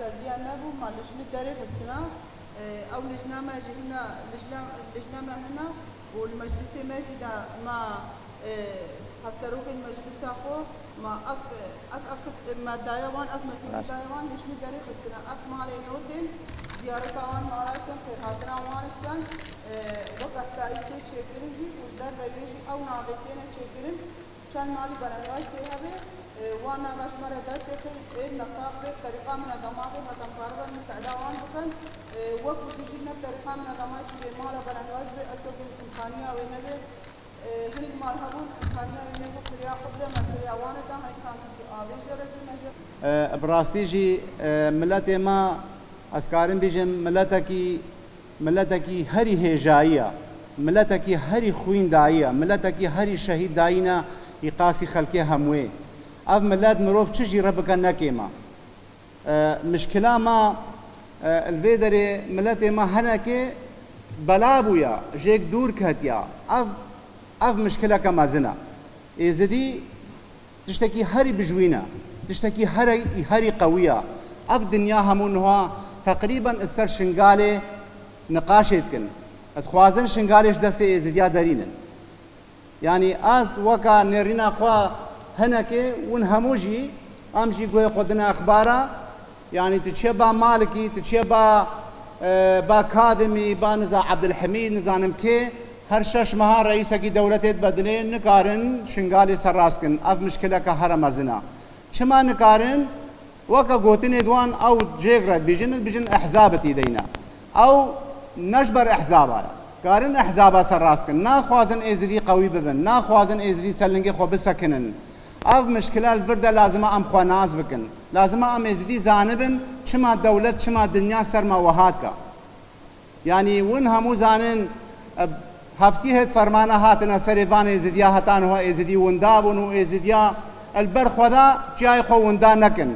شازية ما بو ما لجنة داري خستنا أو لجنة ما جهنا لجنة ما هنا والمجلس ماجي دا ما هفتروك المجلس أخو ما أف ما دايوان أف مسؤول دايوان لجنة داري خستنا أف ما علينا ودين زيارة وان مالكم خير خاطرنا وانكم وقت تاريخي تشكرين جي وجدار بيجي أو نابتين تشكرين كان مالي بلنواج تهبه وانا باش مرة درت في النصاب بطريقة من الضماغ مثلا قرر مساعدة وان بكن وقت تجينا بطريقة من الضماغ بمال بلنواج بأسوق الإمكانية وينبه هني مال هبون إمكانية وينبه كريا قبل ما كريا وانا ده هاي كان في آبي جرد مزه براستي جي ملتي ما أسكارن بيجم ملتكي هري هجائية ملتكي هري خوين داعية ملتكي هري شهيد داعينا يقاسي خلقي هموي اف ملت مروف تشجي ربك نكيما مشكلة ما الفيدري ملتي ما هناكي بلابويا جيك دور كهتيا اف مشكلة كما زنا إزدي تشتكي هري بجوينة تشتكي هري قوية اف دنيا همونها تقريبا استر شنغالي نقاشتكن اتخوازن شنغاليش دستي إزديا دارينن يعني از وكا نرينا خوا هناكي ونهموجي امجي قوي خدنا اخبارا يعني تشبه مالكي تشبه با كاظمي با نزا عبد الحميد نزانم كي هر شش مها رئيسة کی دولتت بدلين نكارن شنغالي سراسكن اف مشكلة كهرم ازنا شما نكارن وكا قوتين ادوان او جيغرت بيجن احزابتي دينا او نجبر احزابها كارن احزابها سراسكن ناخوازن ازدي قوي ببن ناخوازن ازدي سلنجي خو بسكنن اف مشكلة الفردة لازم ام خو ناز بكن لازم ام ازدي زانبن شما دولت شما دنيا سرما وهاتكا يعني ون همو زانن هفتي هت فرمانه هاتنا سريفان ازديا هتان هو ازدي وندابون و ازديا البر خدا جاي خو وندا نكن